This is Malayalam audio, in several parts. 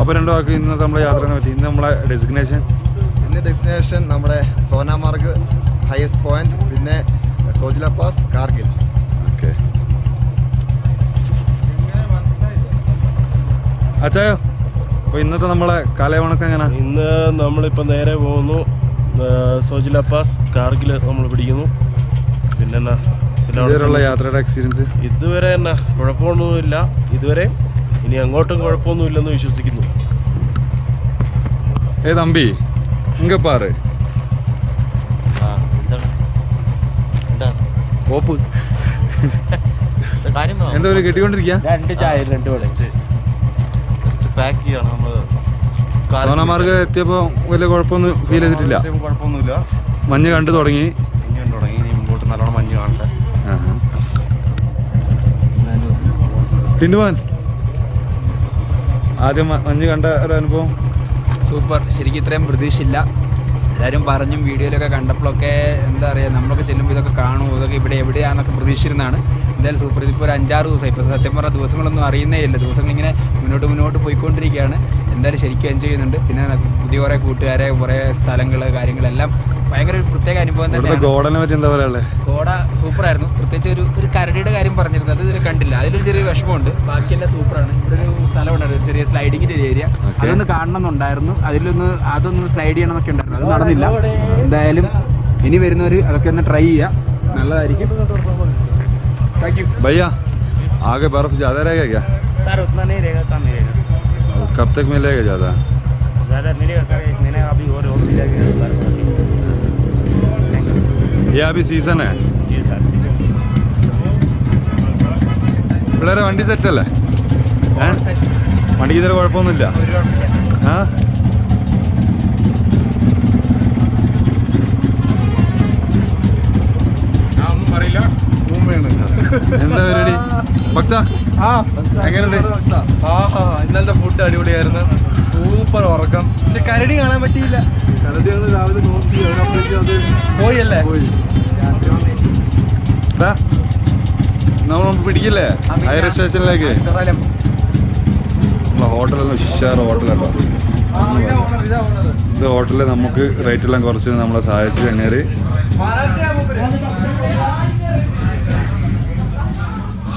അപ്പോൾ രണ്ടു വാക്ക് ഇന്നത്തെ നമ്മുടെ യാത്രയെ പറ്റി. ഇന്ന് നമ്മളെ ഡെസ്റ്റിനേഷൻ നമ്മുടെ സോനാമാർഗ് ഹയസ്റ്റ് പോയിന്റ്, പിന്നെ സോജില പാസ്, കാർഗിൽ. ഓക്കെ. അച്ചായോ, അപ്പോൾ ഇന്നത്തെ നമ്മളെ കാലയവണക്കം എങ്ങനെ? ഇന്ന് നമ്മളിപ്പോൾ നേരെ പോകുന്നു സോജില പാസ്, കാർഗിൽ നമ്മൾ പിടിക്കുന്നു. പിന്നെ ഇതുവരെയുള്ള യാത്രയുടെ എക്സ്പീരിയൻസ്? ഇതുവരെ എന്നാ കുഴപ്പമൊന്നുമില്ല ഇതുവരെ. ഇനി അങ്ങോട്ടും കുഴപ്പമൊന്നുമില്ലെന്ന് വിശ്വസിക്കുന്നു. തമ്പി ഇങ്ങ പാറ് ഓപ്പ് എന്താ പറയുക, കെട്ടിക്കൊണ്ടിരിക്കുക. 2 ചായ 2 പാക്ക് ചെയ്യണം നമ്മൾ. സോനാമാർഗ് എത്തിയപ്പോൾ വലിയ കുഴപ്പമൊന്നും ഫീൽ ചെയ്തിട്ടില്ല. കുഴപ്പമൊന്നുമില്ല. മഞ്ഞ് കണ്ടു തുടങ്ങി. ഇനി മുമ്പോട്ട് നല്ലോണം മഞ്ഞ് കാണട്ടെ. ടിൻഡുവാൻ, ആദ്യം മഞ്ഞ് കണ്ട ഒരു അനുഭവം? സൂപ്പർ. ശരിക്കും ഇത്രയും പ്രതീക്ഷയില്ല. എല്ലാവരും പറഞ്ഞും വീഡിയോയിലൊക്കെ കണ്ടപ്പോഴൊക്കെ എന്താ പറയുക, നമ്മളൊക്കെ ചെല്ലുമ്പോൾ ഇതൊക്കെ കാണുമോ, ഇതൊക്കെ ഇവിടെ എവിടെയാണെന്നൊക്കെ പ്രതീക്ഷിച്ചിരുന്നതാണ്. എന്തായാലും സൂപ്പർ. ഇതിപ്പോൾ ഒരു 5-6 ദിവസം, ഇപ്പോൾ സത്യം പറഞ്ഞാൽ ദിവസങ്ങളൊന്നും അറിയുന്നേ ഇല്ല. ദിവസങ്ങളിങ്ങനെ മുന്നോട്ട് പോയിക്കൊണ്ടിരിക്കുകയാണ്. എന്തായാലും ശരിക്കും എൻജോയ് ചെയ്യുന്നുണ്ട്. പിന്നെ പുതിയ കുറേ കൂട്ടുകാരെ, കുറേ സ്ഥലങ്ങൾ, കാര്യങ്ങളെല്ലാം ഭയങ്കര ഒരു പ്രത്യേക അനുഭവം തന്നെയാണ്. ഗോഡനെ പറ്റി എന്താ പറയാ? ഗോഡ സൂപ്പറായിരുന്നു. പ്രത്യേകിച്ച് ഒരു കരടിയുടെ കാര്യം പറഞ്ഞിരുന്നത്, അത് ഇതിൽ കണ്ടില്ല. അതിലൊരു ചെറിയ വിഷമമുണ്ട്. ബാക്കിയെല്ലാം സൂപ്പറാണ്. ഇവിടെ ഒരു സ്ഥലം ഉണ്ടായിരുന്നു, ഒരു ചെറിയ സ്ലൈഡിങ്ങിൻ്റെ ഏരിയ. അതൊന്ന് കാണണമെന്നുണ്ടായിരുന്നു. അതൊന്ന് സ്ലൈഡ് ചെയ്യണമെന്നൊക്കെ ഉണ്ടായിരുന്നു. അത് നടന്നില്ല. എന്തായാലും ഇനി വരുന്നവർ അതൊക്കെ ഒന്ന് ട്രൈ ചെയ്യുക, നല്ലതായിരിക്കും. താങ്ക് യു भैया। आगे बर्फ ज़्यादा रहेगा क्या? सर उतना नहीं रहेगा, कम ही रहेगा। कब तक मिलेगा ज़्यादा? ज़्यादा मिलेगा सर, 1 महीने अभी और मिलेगा। ये अभी सीज़न है? जी सर, सीजन। പിള്ളേരെ വണ്ടി സെറ്റല്ലേ? വണ്ടിക്ക് ഇതുവരെ കുഴപ്പമൊന്നുമില്ല. ആ ഒന്നും പറയില്ല. എന്താ പരിപാടി ഭക്ത? എങ്ങനെയുണ്ട്? ഇന്നലത്തെ ഫുഡ് അടിപൊളിയായിരുന്നു. സൂപ്പർ ഉറക്കം. പക്ഷെ കരടി കാണാൻ പറ്റിയില്ല. കരടി രാവിലെ നോക്കി, അതിനപ്പുറത്തേക്ക് അത് പോയല്ലേ. നമ്മൾ പിടിക്കില്ലേ ഹയർ സ്റ്റേഷനിലേക്ക്? നമ്മളെ ഹോട്ടലെല്ലാം ഉഷാർ ഹോട്ടലുണ്ടോ? ഇത് ഹോട്ടലിൽ നമുക്ക് റേറ്റ് എല്ലാം കുറച്ച് നമ്മളെ സഹായിച്ചു. അങ്ങനെ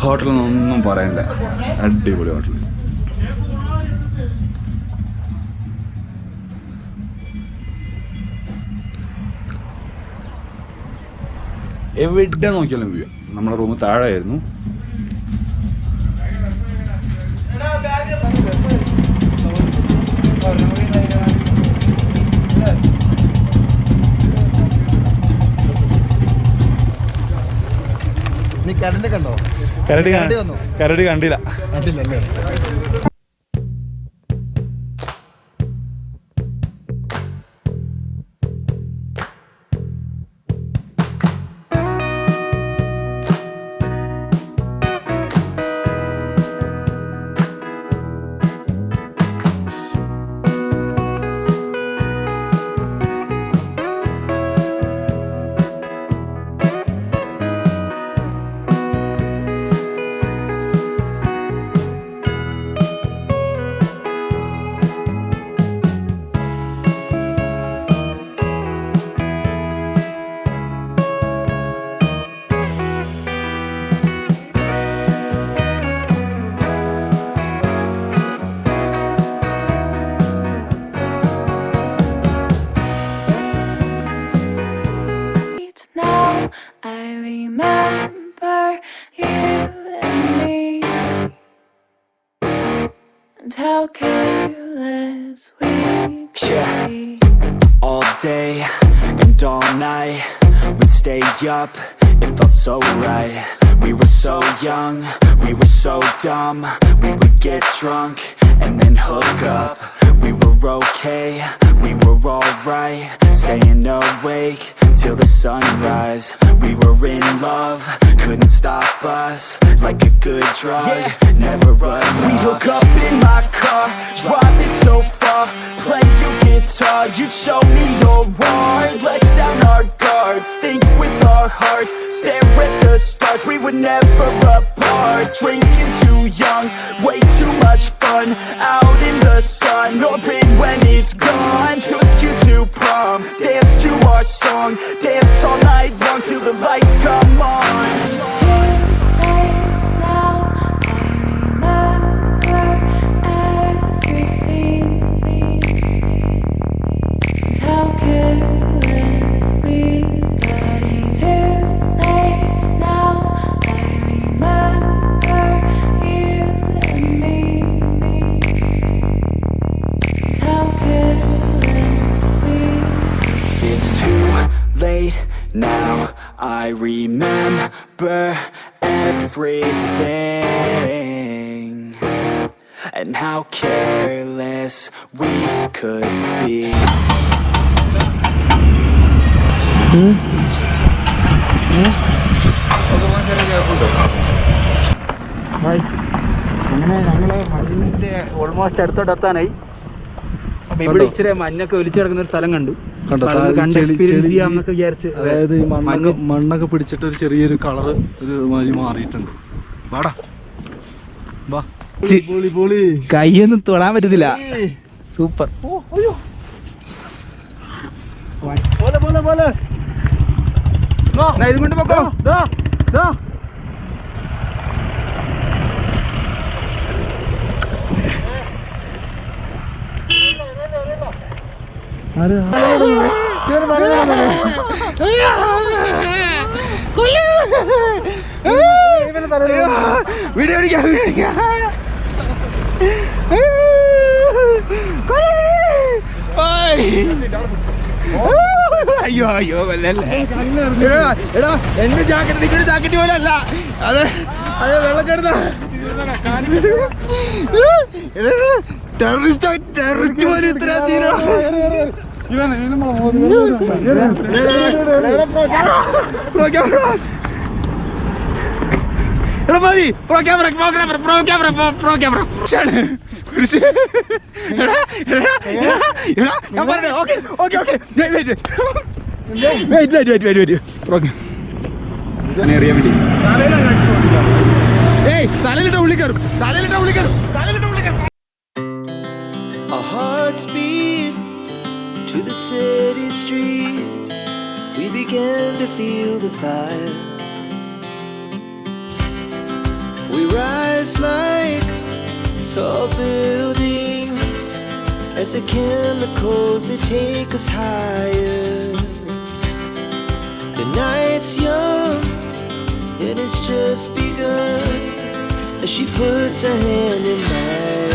ഹോട്ടലിനൊന്നും പറയാനില്ല, അടിപൊളി ഹോട്ടൽ. എവിടെ നോക്കിയാലും വ്യൂ. നമ്മുടെ റൂം താഴെ ആയിരുന്നു. നീ കരണ്ട് കണ്ടോ? കരടി കണ്ടില്ല. കണ്ടില്ലല്ലേ? How careless we could be. All day and all night we'd stay up, it felt so right. We were so young, we were so dumb. We would get drunk and then hook up. We were okay, we were alright. staying awake till the sunrise. We were in love, couldn't stop us. Like a good drug, never enough. We hook up in my car, driving so far. Play your guitar, you'd show me your art. Let down our guards, think with our hearts. Stare at the stars, we were never apart. Drinking too young, way too much fun. Out in the sun, open when it's gone. Took you to prom, dance to our song. Dance all night long till the lights come on. Now I remember everything and how careless we could be. അങ്ങനെ ഞങ്ങള് മഞ്ഞിന്റെ ഓൾമോസ്റ്റ് അടുത്തോട്ടെത്താനായി. അപ്പൊ ഇവിടെ ഇച്ചിരി മഞ്ഞൊക്കെ ഒലിച്ചു കിടക്കുന്ന ഒരു സ്ഥലം കണ്ടു. എക്സ്പീരിയൻസ് ചെയ്യാമെന്നൊക്കെ വിചാരിച്ച്. അതായത് ഈ മണ്ണൊക്കെ പിടിച്ചിട്ട് ഒരു ചെറിയൊരു കളറ് ഒരു മാതിരി മാറിയിട്ടുണ്ട്. വാടാ വാ, കൈയൊന്നും തൊടാൻ പറ്റത്തില്ല. സൂപ്പർ. ഇതുകൊണ്ട് പൊക്കോ. വീഡിയോ പിടിക്കാം. അയ്യോ അയ്യോ കൊല്ലല്ലേ. എടാ എന്റെ ജാക്കറ്റ് നിങ്ങളുടെ ജാക്കറ്റ് പോലെ അല്ല അത്. അത് വെള്ളക്കെടുത്ത ടെററിസ്റ്റ് പോലെ ഇത്ര ചെയ്യണോ? തലയിലിട്ട ഉള്ളി കയറും, തലയിലിട്ട ഉള്ളി കയറും, തലയിലിട്ട ഉള്ളി കയറും. Our hearts beat to the city streets. We began to feel the fire. We rise like tall buildings as the chemicals they take us higher. The night's young and it's just begun as she puts her hand in mine.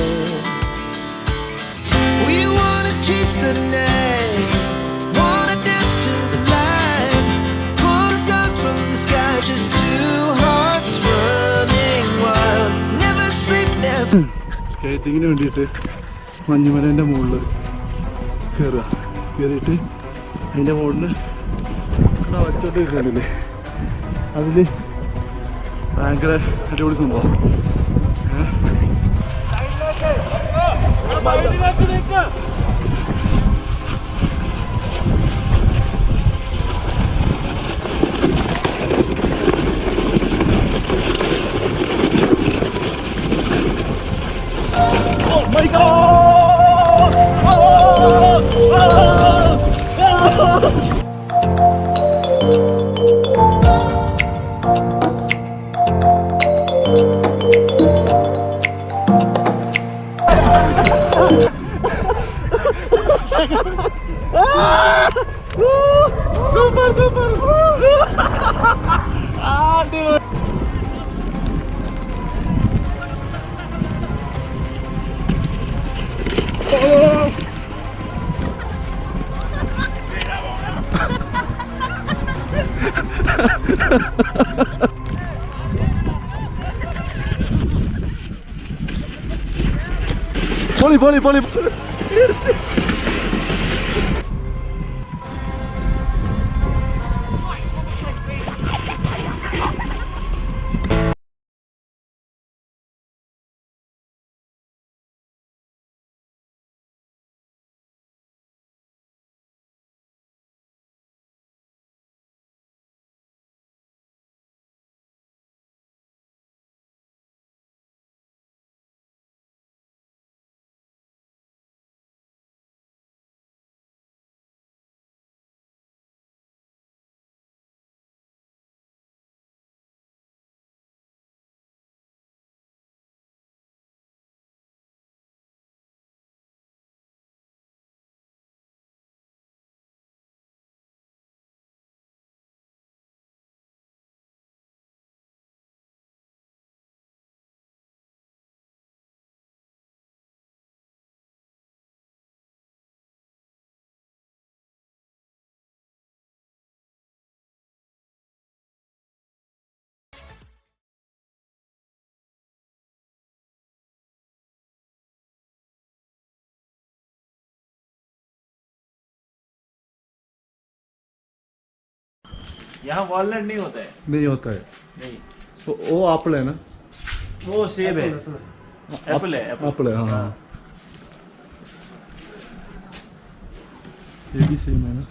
We wanna chase the night, wanna dance to the light, pull stars from the sky, just two hearts running wild, never sleep, never. സ്കേറ്റിങ്ങിന് വേണ്ടിയിട്ട് മഞ്ഞുമലേൻ്റെ മുകളിൽ കയറിയിട്ട് അതിൻ്റെ മുകളിൽ വച്ചോട്ട് കയറില്ലേ, അതിൽ ഭയങ്കര അടിപൊളി സംഭവം. Oh my God! പൊളി പൊളി പൊളി. यहाँ वॉलनट नहीं होता है। नहीं होता है नहीं, वो एप्पल है ना? वो सेब है, एप्पल है, एप्पल है, हाँ। ये भी सेम है ना?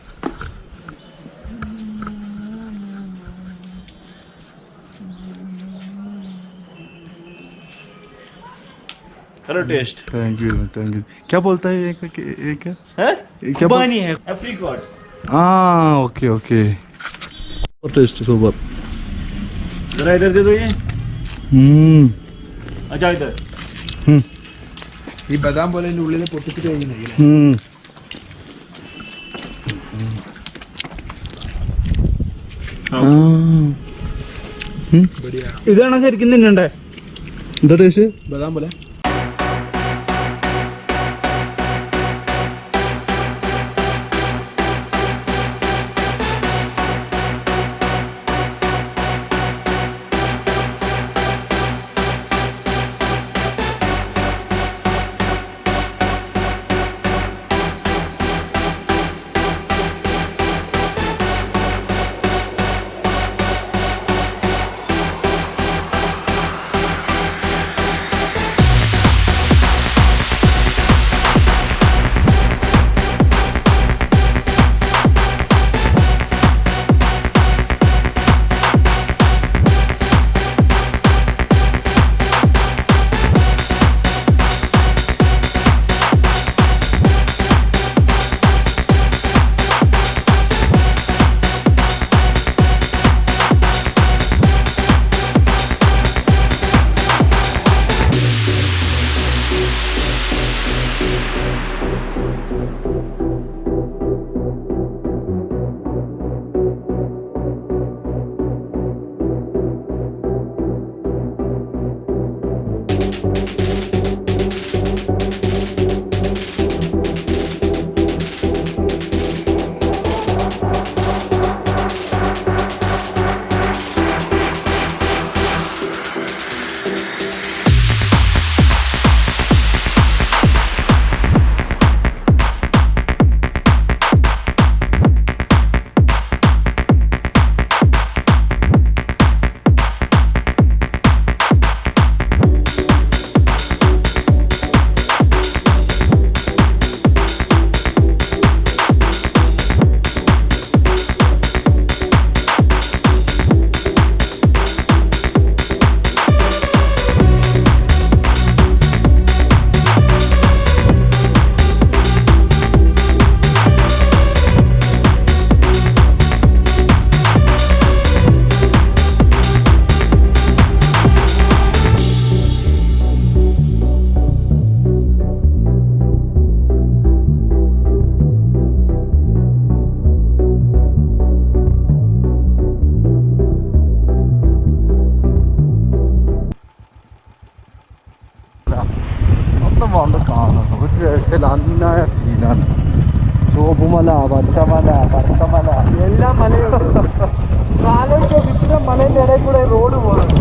करो टेस्ट। Thank you. क्या बोलता है ये क्या? है क्या बानी है, एप्रिकॉट। हाँ, ओके। Test super. जरा इधर दे दो ये। अच्छा इधर। ഈ ബദാം പോലെ അതിൻ്റെ ഉള്ളിൽ പൊട്ടിച്ചിട്ട് കഴിക്കുന്നില്ലേ? ഇതാണ് ശരിക്കും തിന്നണ്ടേ? എന്താ ടേസ്റ്റ്? ബദാം പോലെ. വന്ന് കാണണം. ഒരു രക്ഷയില്ല, അന്നായ ഫീലാണ്. ചുവപ്പുമല, പച്ചമല, കറുത്തമല, എല്ലാ മലയുണ്ട്. ആലോചിച്ചോ, ഇത്ര മലേൻ്റെ ഇടയിൽ കൂടെ റോഡ് പോകണം.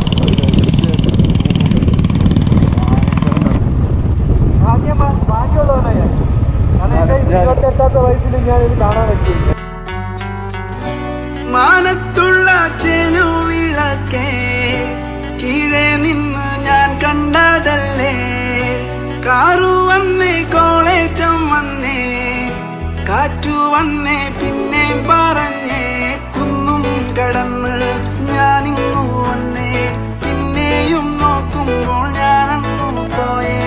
ഭാഗ്യമുള്ളവനാ ഞാൻ. കാരണം എൻ്റെ 28ാമത്തെ വയസ്സിൽ ഞാനിത് കാണാൻ പറ്റില്ല. മാനത്തുള്ള ചെലുവിളക്കേ കീഴെ നിന്ന് ഞാൻ കണ്ടതല്ലേ, കാറു വന്നേ കോളേജം വന്നേ, കാറ്റു വന്നേ പിന്നെ പറഞ്ഞേ, കുന്നും കടന്ന് ഞാനിങ്ങു വന്നേ, പിന്നെയും നോക്കുമ്പോൾ ഞാനങ്ങു പോയേ.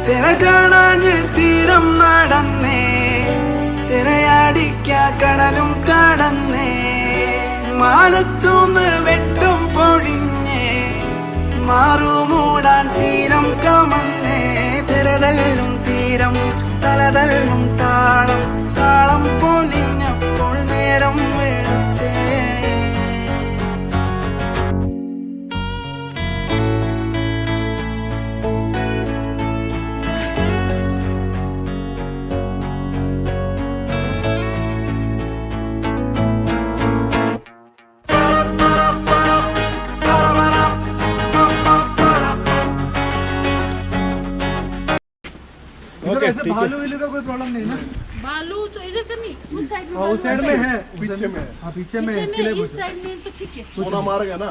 തിര കാണാഞ്ഞ് തീരം നടന്നേ, തിരയാടിക്ക കടലും കടന്നേ, മാനത്തൂന്ന് വെട്ടും പൊഴിഞ്ഞേ, മാറുമൂടാൻ തീരം കമന്നേ, തിരതല്ലും തീരം തലതല്ലും താളം, താളം പൊലിഞ്ഞപ്പോൾ നേരം വെളുത്തേ. भालू वालू का कोई प्रॉब्लम नहीं ना? बालू तो इधर का नहीं, उस साइड में उस साइड में है, पीछे में हाँ पीछे में, पीछे इसके लिए में इस साइड में तो ठीक है। सोना मार गया ना।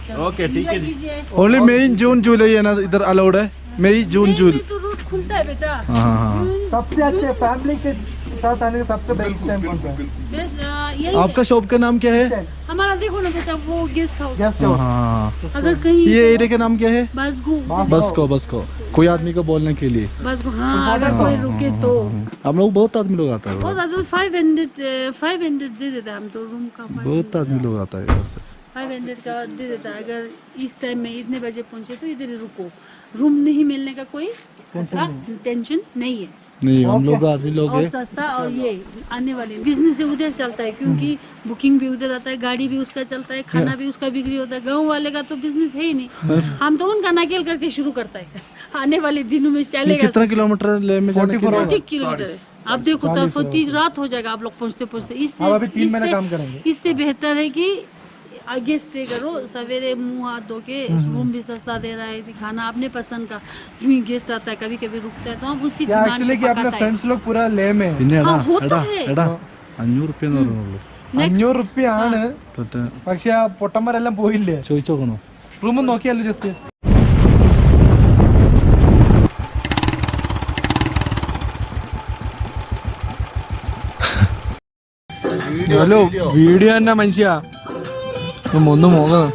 चलो, ओके, ठीक है enjoy जी। कीजिए। ओनली मई जून जुलाई है ना इधर अलाउड है? मई जून मई जुलाई में तो रूट खुलता है बेटा। हाँ। जून- सबसे अच्छे फैमिली के साथ आने का सबसे बेस्ट टाइम कौन सा है? बस यही आपका है। शॉप का नाम क्या है? हमारा देखो ना बेटा, वो गेस्ट हाउस। Guest house. हाँ। अगर कहीं ये एरिया का नाम क्या है? बसगो बस को कोई आदमी को बोलने के लिए। बसगो, हाँ अगर कोई रुके तो हम लोग बहुत आदमी लोग आता है, बहुत ज्यादा 500 दे देता है हम तो रूम का। बहुत आदमी लोग आता है इधर से। 500 का दे देता है। अगर इस टाइम में इतने बजे पहुंचे तो इधर ही रुको। रूम नहीं मिलने का कोई टेंशन नहीं है। नहीं हम लोग आदमी लोग और है। सस्ता, और ये आने वाले बिजनेस से उधर चलता है क्योंकि बुकिंग भी उधर आता है, गाड़ी भी उसका चलता है, खाना भी उसका बिक्री होता है। गांव वाले का तो बिजनेस है ही नहीं। हम तो उनका नाकेल करके शुरू करता है। आने वाले दिनों में ये चलेगा। कितना किलोमीटर ले में जाने के लिए? 40 किलोमीटर है। आप देखो तो 40 रात हो जाएगा आप लोग पहुँचते पहुँचते। इससे अब अभी 3 महीने काम करेंगे। इससे बेहतर है कि आगे स्टे करो, सवेरे मुंह हाथ धो के। रूम भी सस्ता दे रहा है, खाना अपने पसंद का। जो ही गेस्ट आता है कभी कभी रुकता है तो हम उसी डिमांड एक्चुअली से कि अपने पकाता है। ഫ്രണ്ട്സ് लोग पूरा ले में हाँ, होता है। 500 റുപ്യ എന്ന് പറഞ്ഞുള്ളൂ. Next. 500 റുപ്യാണ്. പക്ഷെ ആ പൊട്ടന്മാരെല്ലാം പോയില്ലേ? ചോദിച്ചു നോക്കണോ? റൂം നോക്കിയാലോ ജസ്റ്റ്. ഹലോ വീഡിയോ തന്നെ മനുഷ്യ ഒന്ന് നോക്കണം.